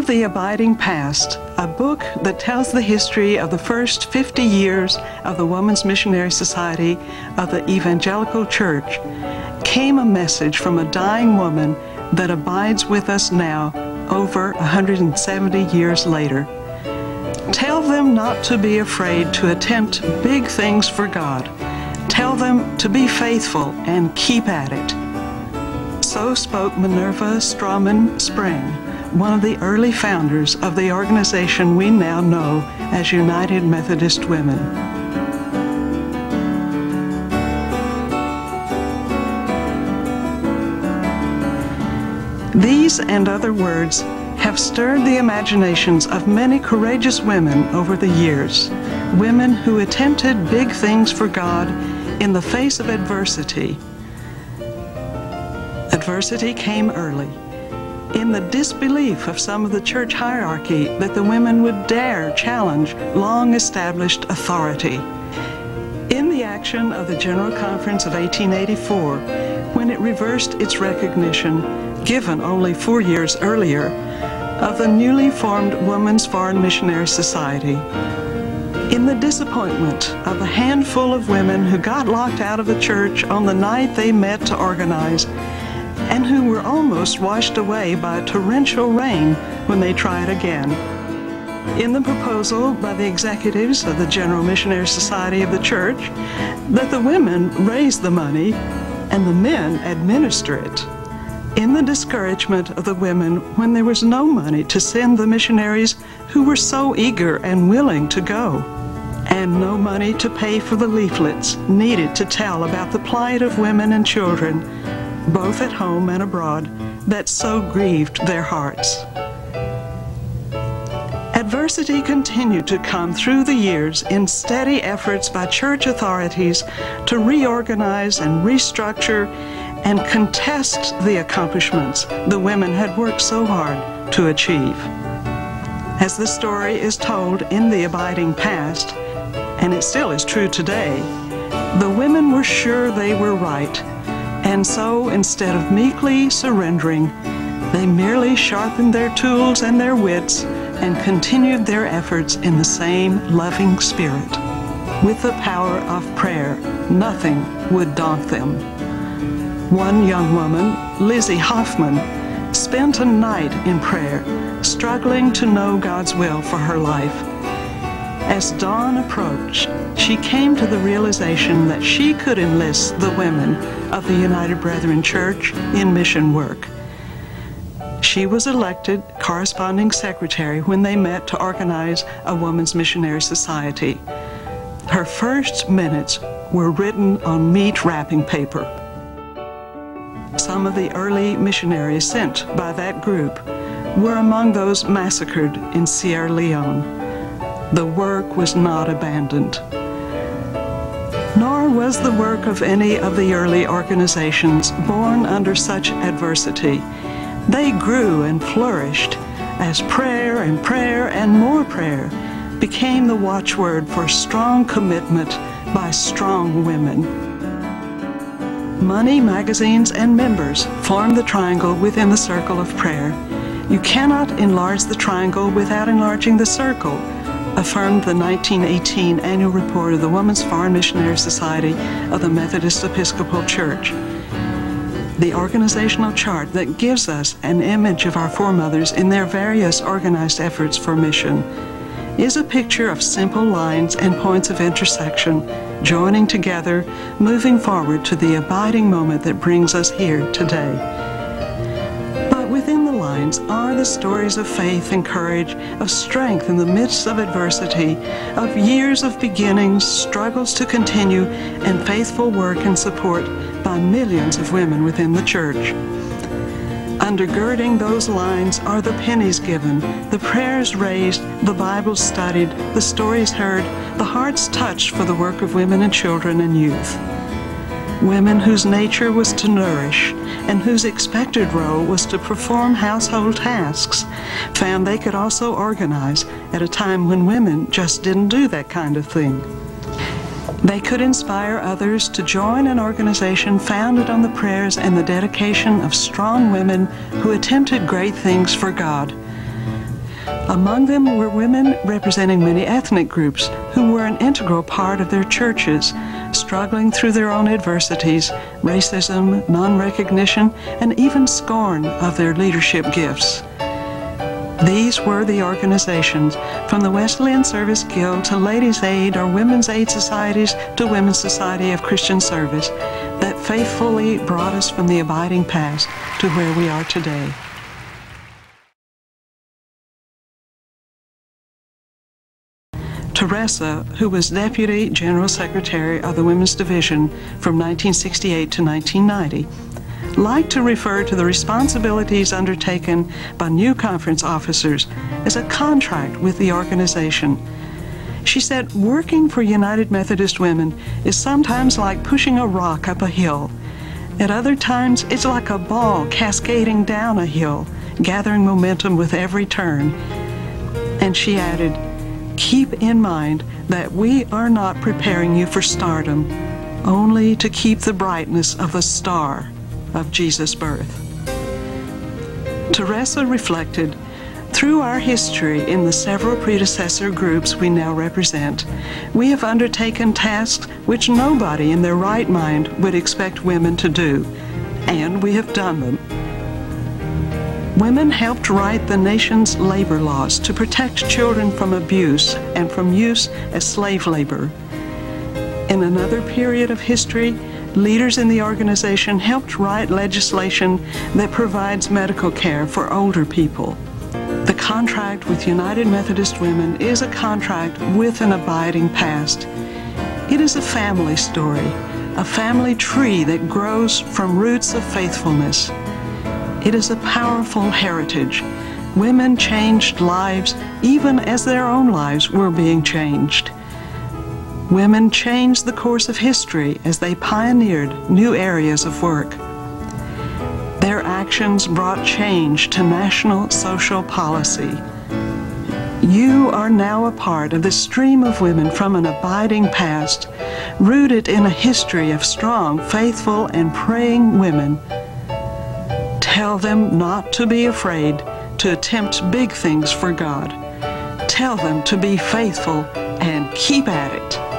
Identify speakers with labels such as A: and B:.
A: of the Abiding Past, a book that tells the history of the first 50 years of the Women's Missionary Society of the Evangelical Church, came a message from a dying woman that abides with us now, over 170 years later. Tell them not to be afraid to attempt big things for God. Tell them to be faithful and keep at it. So spoke Minerva Strawman Spring, one of the early founders of the organization we now know as United Methodist Women. These and other words have stirred the imaginations of many courageous women over the years, women who attempted big things for God in the face of adversity. Adversity came early, in the disbelief of some of the church hierarchy that the women would dare challenge long-established authority. In the action of the General Conference of 1884, when it reversed its recognition, given only 4 years earlier, of the newly formed Women's Foreign Missionary Society. In the disappointment of the handful of women who got locked out of the church on the night they met to organize, and who were almost washed away by torrential rain when they tried again. In the proposal by the executives of the General Missionary Society of the Church that the women raise the money and the men administer it. In the discouragement of the women when there was no money to send the missionaries who were so eager and willing to go, and no money to pay for the leaflets needed to tell about the plight of women and children, both at home and abroad, that so grieved their hearts. Adversity continued to come through the years in steady efforts by church authorities to reorganize and restructure and contest the accomplishments the women had worked so hard to achieve. As the story is told in the Abiding Past, and it still is true today, the women were sure they were right, and so instead of meekly surrendering, they merely sharpened their tools and their wits and continued their efforts in the same loving spirit. With the power of prayer, nothing would daunt them. One young woman, Lizzie Hoffman, spent a night in prayer, struggling to know God's will for her life. As dawn approached, she came to the realization that she could enlist the women of the United Brethren Church in mission work. She was elected corresponding secretary when they met to organize a Women's Missionary Society. Her first minutes were written on meat wrapping paper. Some of the early missionaries sent by that group were among those massacred in Sierra Leone. The work was not abandoned. Nor was the work of any of the early organizations born under such adversity. They grew and flourished as prayer and more prayer became the watchword for strong commitment by strong women. Money, magazines, and members form the triangle within the circle of prayer. You cannot enlarge the triangle without enlarging the circle, affirmed the 1918 annual report of the Women's Foreign Missionary Society of the Methodist Episcopal Church. The organizational chart that gives us an image of our foremothers in their various organized efforts for mission is a picture of simple lines and points of intersection, joining together, moving forward to the abiding moment that brings us here today. But within the lines are the stories of faith and courage, of strength in the midst of adversity, of years of beginnings, struggles to continue, and faithful work and support by millions of women within the church. Undergirding those lines are the pennies given, the prayers raised, the Bible studied, the stories heard, the hearts touched for the work of women and children and youth. Women whose nature was to nourish and whose expected role was to perform household tasks found they could also organize at a time when women just didn't do that kind of thing. They could inspire others to join an organization founded on the prayers and the dedication of strong women who attempted great things for God. Among them were women representing many ethnic groups who were an integral part of their churches, struggling through their own adversities, racism, non-recognition, and even scorn of their leadership gifts. These were the organizations, from the Wesleyan Service Guild to Ladies' Aid or Women's Aid Societies to Women's Society of Christian Service, that faithfully brought us from the abiding past to where we are today. Teresa, who was Deputy General Secretary of the Women's Division from 1968 to 1990, liked to refer to the responsibilities undertaken by new conference officers as a contract with the organization. She said, working for United Methodist Women is sometimes like pushing a rock up a hill. At other times, it's like a ball cascading down a hill, gathering momentum with every turn. And she added, keep in mind that we are not preparing you for stardom, only to keep the brightness of the star of Jesus' birth. Teresa reflected, through our history in the several predecessor groups we now represent, we have undertaken tasks which nobody in their right mind would expect women to do, and we have done them. Women helped write the nation's labor laws to protect children from abuse and from use as slave labor. In another period of history, leaders in the organization helped write legislation that provides medical care for older people. The contract with United Methodist Women is a contract with an abiding past. It is a family story, a family tree that grows from roots of faithfulness. It is a powerful heritage. Women changed lives even as their own lives were being changed. Women changed the course of history as they pioneered new areas of work. Their actions brought change to national social policy. You are now a part of the stream of women from an abiding past, rooted in a history of strong, faithful, and praying women. Tell them not to be afraid to attempt big things for God. Tell them to be faithful and keep at it.